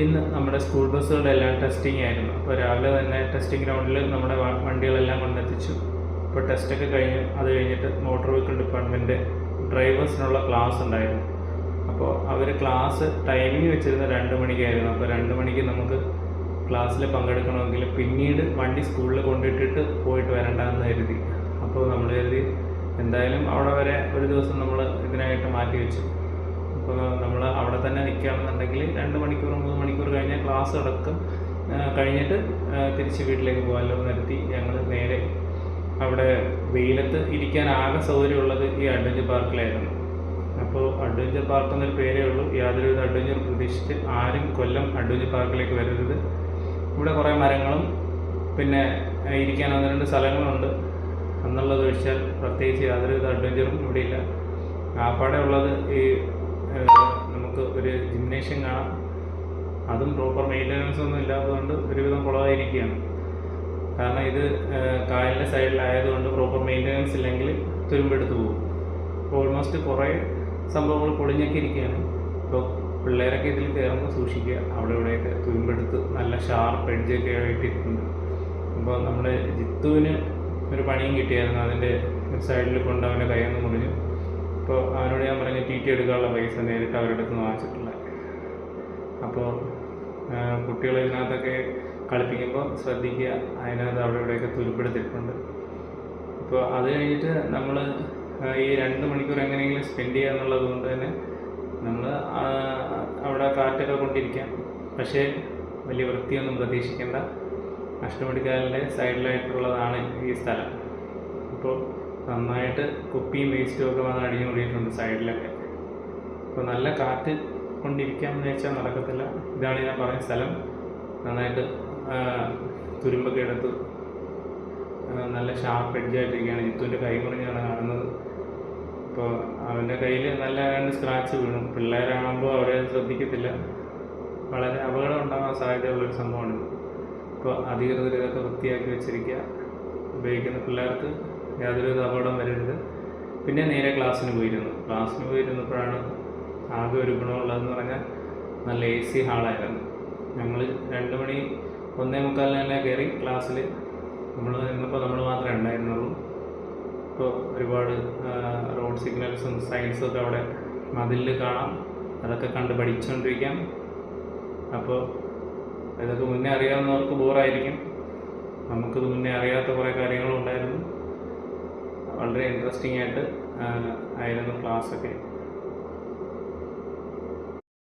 ഇന്ന് നമ്മുടെ സ്കൂൾ ബസ്സുകളുടെ എല്ലാം ടെസ്റ്റിംഗ് ആയിരുന്നു. അപ്പോൾ രാവിലെ തന്നെ ടെസ്റ്റിംഗ് ഗ്രൗണ്ടിൽ നമ്മുടെ വണ്ടികളെല്ലാം കൊണ്ടെത്തിച്ചു. ഇപ്പോൾ ടെസ്റ്റൊക്കെ കഴിഞ്ഞ് അത് കഴിഞ്ഞിട്ട് മോട്ടോർ വെഹിക്കിൾ ഡിപ്പാർട്ട്മെൻറ്റ് ഡ്രൈവേഴ്സിനുള്ള ക്ലാസ് ഉണ്ടായിരുന്നു. അപ്പോൾ അവർ ക്ലാസ് ടൈമിംഗ് വെച്ചിരുന്നത് 2 മണിക്കായിരുന്നു. അപ്പോൾ 2 മണിക്ക് നമുക്ക് ക്ലാസ്സിൽ പങ്കെടുക്കണമെങ്കിൽ പിന്നീട് വണ്ടി സ്കൂളിൽ കൊണ്ടിട്ടിട്ട് പോയിട്ട് വരണ്ടെന്ന് കരുതി. അപ്പോൾ നമ്മൾ കരുതി എന്തായാലും അവിടെ വരെ ഒരു ദിവസം നമ്മൾ ഇതിനായിട്ട് മാറ്റി വെച്ചു. അപ്പോൾ നമ്മൾ അവിടെ തന്നെ നിൽക്കുകയാണെന്നുണ്ടെങ്കിൽ 2 മണിക്കൂർ 3 മണിക്കൂർ കഴിഞ്ഞാൽ ക്ലാസ് അടക്കം കഴിഞ്ഞിട്ട് തിരിച്ച് വീട്ടിലേക്ക് പോകാമല്ലോ നിർത്തി ഞങ്ങൾ നേരെ അവിടെ വെയിലത്ത് ഇരിക്കാൻ ആകെ സൗകര്യമുള്ളത് ഈ അഡ്വഞ്ചർ പാർക്കിലായിരുന്നു. അപ്പോൾ അഡ്വഞ്ചർ പാർക്ക് എന്നൊരു പേരേ ഉള്ളൂ. യാതൊരുവിധ അഡ്വഞ്ചർ പ്രതീക്ഷിച്ച് ആരും കൊല്ലം അഡ്വഞ്ചർ പാർക്കിലേക്ക് വരരുത്. ഇവിടെ കുറേ മരങ്ങളും പിന്നെ ഇരിക്കാൻ 1-2 സ്ഥലങ്ങളുണ്ട് എന്നുള്ളത് ഒഴിച്ചാൽ പ്രത്യേകിച്ച് യാതൊരുവിധ അഡ്വഞ്ചറും ഇവിടെ ഇല്ല. ആപ്പാടെ ഉള്ളത് ഈ നമുക്ക് ഒരു ജിംനേഷ്യം കാണാം. അതും പ്രോപ്പർ മെയിൻ്റനൻസ് ഒന്നും ഇല്ലാത്തതുകൊണ്ട് ഒരുവിധം കുളമായിരിക്കുകയാണ്. കാരണം ഇത് കായലിൻ്റെ സൈഡിലായതുകൊണ്ട് പ്രോപ്പർ മെയിൻ്റനൻസ് ഇല്ലെങ്കിൽ തുരുമ്പെടുത്ത് പോകും. അപ്പോൾ ഓൾമോസ്റ്റ് കുറേ സംഭവങ്ങൾ പൊളിഞ്ഞൊക്കെ ഇരിക്കുകയാണ്. ഇപ്പോൾ പിള്ളേരൊക്കെ ഇതിൽ കയറുമ്പോൾ സൂക്ഷിക്കുക. അവിടെ ഇവിടെയൊക്കെ തുരുമ്പെടുത്ത് നല്ല ഷാർപ്പ് എഡ്ജൊക്കെ ആയിട്ടിരിക്കുന്നുണ്ട്. അപ്പോൾ നമ്മുടെ ജിത്തുവിന് ഒരു പണിയും കിട്ടിയായിരുന്നു. അതിൻ്റെ സൈഡിൽ കൊണ്ട് അവൻ്റെ കയ്യിൽ മുറിഞ്ഞു. അപ്പോൾ അവനോട് ഞാൻ പറഞ്ഞ് ടി എടുക്കാനുള്ള പൈസ നേരിട്ട് അവരുടെ അടുത്ത് വാങ്ങിച്ചിട്ടില്ല. അപ്പോൾ കുട്ടികൾ ഇതിനകത്തൊക്കെ കളിപ്പിക്കുമ്പോൾ ശ്രദ്ധിക്കുക, അതിനകത്ത് അവിടെ ഇവിടെയൊക്കെ തുരുമ്പെടുത്തിട്ടുണ്ട്. അപ്പോൾ അത് കഴിഞ്ഞിട്ട് നമ്മൾ ഈ 2 മണിക്കൂർ എങ്ങനെയെങ്കിലും സ്പെൻഡ് ചെയ്യുക എന്നുള്ളത് കൊണ്ട് തന്നെ നമ്മൾ അവിടെ കാറ്റൊക്കെ കൊണ്ടിരിക്കാം. പക്ഷേ വലിയ വൃത്തിയൊന്നും പ്രതീക്ഷിക്കേണ്ട. അഷ്ടമുടിക്കായലിൻ്റെ സൈഡിലായിട്ടുള്ളതാണ് ഈ സ്ഥലം. അപ്പോൾ നന്നായിട്ട് കുപ്പിയും വേസ്റ്റും ഒക്കെ വന്ന് അടിഞ്ഞു കൂടിയിട്ടുണ്ട് സൈഡിലൊക്കെ. അപ്പോൾ നല്ല കാറ്റ് കൊണ്ടിരിക്കാമെന്ന് വെച്ചാൽ നടക്കത്തില്ല. ഇതാണ് ഞാൻ പറഞ്ഞ സ്ഥലം. നന്നായിട്ട് തുരുമ്പൊക്കെ എടുത്ത് നല്ല ഷാർപ്പ് എഡ്ജായിട്ടിരിക്കുകയാണ്. ജിത്തുവിൻ്റെ കൈ മുറിഞ്ഞാണ് കാണുന്നത്. അപ്പോൾ അവൻ്റെ കയ്യിൽ നല്ല 2 സ്ക്രാച്ച് വീണു. പിള്ളേരാകുമ്പോൾ അവരെ ശ്രദ്ധിക്കത്തില്ല. വളരെ അപകടം ഉണ്ടാകാൻ സാധ്യതയുള്ളൊരു സംഭവമാണിത്. അപ്പോൾ അധികൃതർ ഇതൊക്കെ വൃത്തിയാക്കി വെച്ചിരിക്കുക. ഉപയോഗിക്കുന്ന പിള്ളേർക്ക് യാതൊരുവിധ അപകടം വരരുത്. പിന്നെ നേരെ ക്ലാസ്സിന് പോയിരുന്നപ്പോഴാണ് ആകെ ഒരു ഗുണമുള്ളതെന്ന് പറഞ്ഞാൽ നല്ല AC ഹാളായിരുന്നു. ഞങ്ങൾ 2 മണി 1:45 കയറി ക്ലാസ്സിൽ. ഇന്നിപ്പോൾ നമ്മൾ മാത്രമേ ഉണ്ടായിരുന്നുള്ളൂ. ഇപ്പോൾ ഒരുപാട് റോഡ് സിഗ്നൽസും സൈൻസും ഒക്കെ അവിടെ മതിലിൽ കാണാം. അതൊക്കെ കണ്ട് പഠിച്ചുകൊണ്ടിരിക്കാം. അപ്പോൾ ഇതൊക്കെ മുന്നേ അറിയാവുന്നവർക്ക് ബോറായിരിക്കും. നമുക്കിത് മുന്നേ അറിയാത്ത കുറേ കാര്യങ്ങളും ഉണ്ടായിരുന്നു. വളരെ ഇൻട്രസ്റ്റിംഗ് ആയിട്ട് ആയിരുന്നു ക്ലാസ്സൊക്കെ.